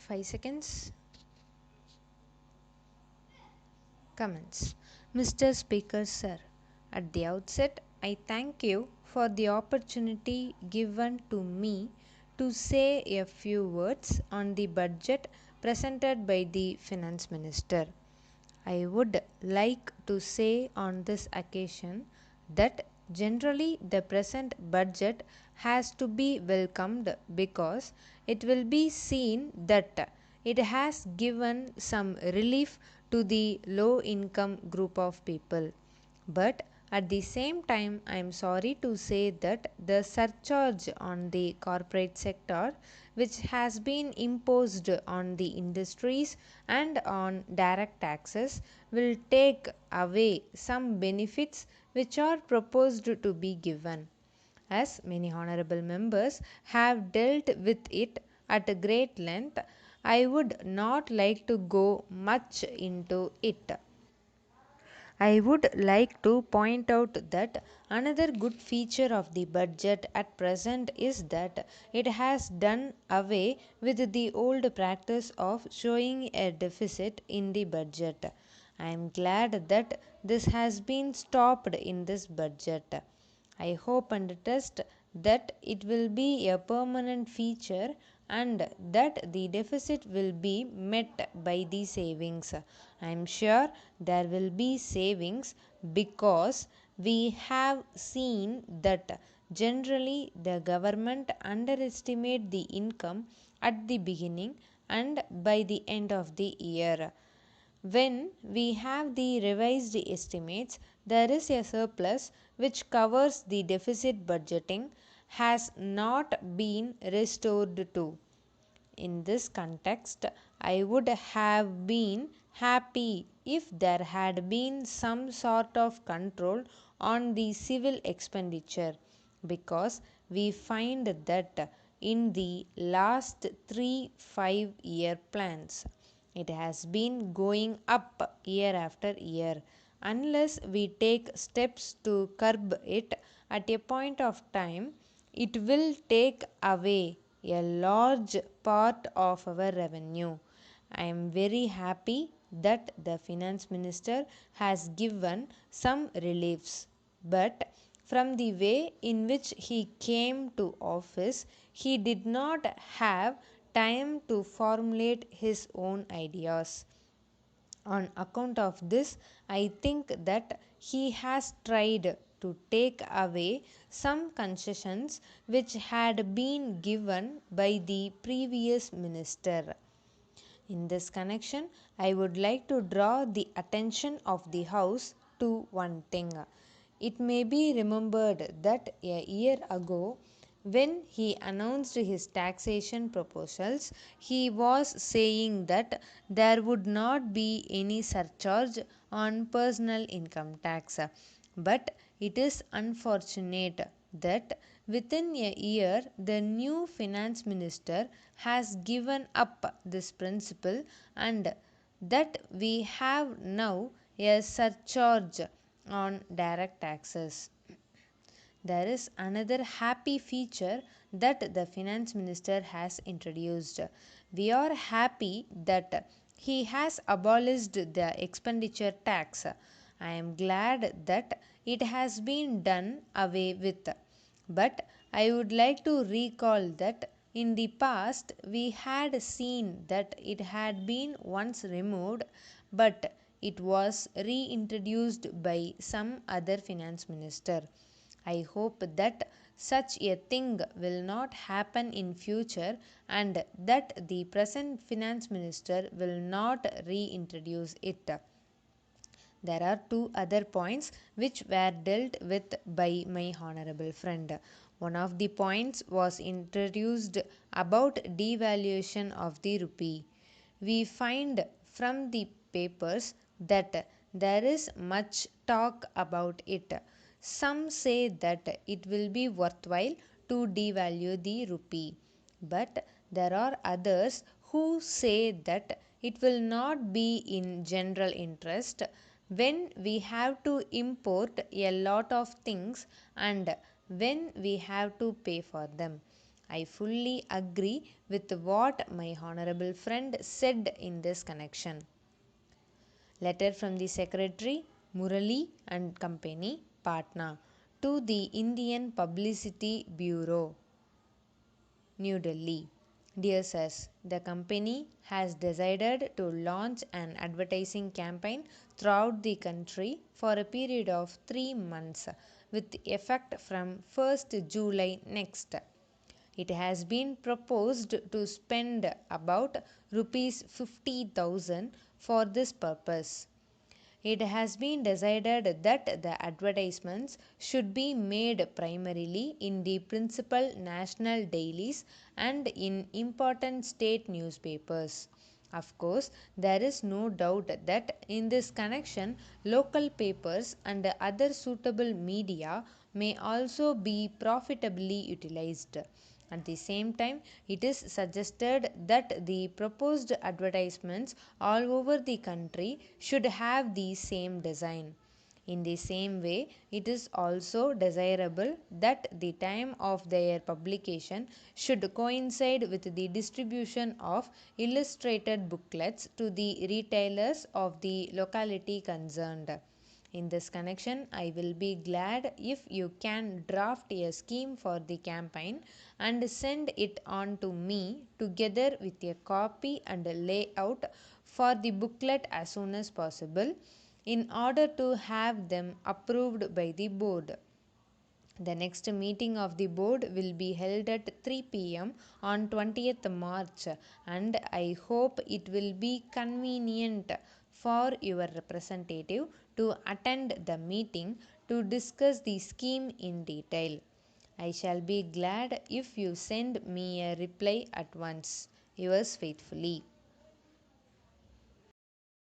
5 seconds. Comments. Mr. Speaker Sir, at the outset, I thank you for the opportunity given to me to say a few words on the budget presented by the Finance Minister. I would like to say on this occasion that generally the present budget has to be welcomed because it will be seen that it has given some relief to the low income group of people. But at the same time, I am sorry to say that the surcharge on the corporate sector, which has been imposed on the industries and on direct taxes, will take away some benefits which are proposed to be given. As many honorable members have dealt with it at great length, I would not like to go much into it. I would like to point out that another good feature of the budget at present is that it has done away with the old practice of showing a deficit in the budget. I am glad that this has been stopped in this budget. I hope and trust that it will be a permanent feature and that the deficit will be met by the savings. I am sure there will be savings because we have seen that generally the government underestimate the income at the beginning and by the end of the year. When we have the revised estimates, there is a surplus which covers the deficit budgeting has not been restored to. In this context, I would have been happy if there had been some sort of control on the civil expenditure because we find that in the last 3 5 year plans it has been going up year after year. Unless we take steps to curb it at a point of time, it will take away a large part of our revenue. I am very happy that the finance minister has given some reliefs, but from the way in which he came to office, he did not have time to formulate his own ideas. On account of this, I think that he has tried to take away some concessions which had been given by the previous minister. In this connection, I would like to draw the attention of the House to one thing. It may be remembered that a year ago, when he announced his taxation proposals, he was saying that there would not be any surcharge on personal income tax. But it is unfortunate that within a year the new finance minister has given up this principle and that we have now a surcharge on direct taxes. There is another happy feature that the finance minister has introduced. We are happy that he has abolished the expenditure tax. I am glad that it has been done away with. But I would like to recall that in the past we had seen that it had been once removed, but it was reintroduced by some other finance minister. I hope that such a thing will not happen in future and that the present finance minister will not reintroduce it. There are two other points which were dealt with by my honorable friend. One of the points was introduced about devaluation of the rupee. We find from the papers that there is much talk about it. Some say that it will be worthwhile to devalue the rupee, but there are others who say that it will not be in general interest when we have to import a lot of things and when we have to pay for them. I fully agree with what my honorable friend said in this connection. Letter from the Secretary Murali and Company, Patna, to the Indian Publicity Bureau, New Delhi. Dear Sirs, the company has decided to launch an advertising campaign throughout the country for a period of 3 months with effect from 1st July next. It has been proposed to spend about rupees 50,000 for this purpose. It has been decided that the advertisements should be made primarily in the principal national dailies and in important state newspapers. Of course, there is no doubt that in this connection, local papers and other suitable media may also be profitably utilized. At the same time, it is suggested that the proposed advertisements all over the country should have the same design. In the same way, it is also desirable that the time of their publication should coincide with the distribution of illustrated booklets to the retailers of the locality concerned. In this connection, I will be glad if you can draft a scheme for the campaign and send it on to me together with a copy and a layout for the booklet as soon as possible in order to have them approved by the board. The next meeting of the board will be held at 3 p.m. on 20th March, and I hope it will be convenient for your representative to attend the meeting to discuss the scheme in detail. I shall be glad if you send me a reply at once. Yours faithfully.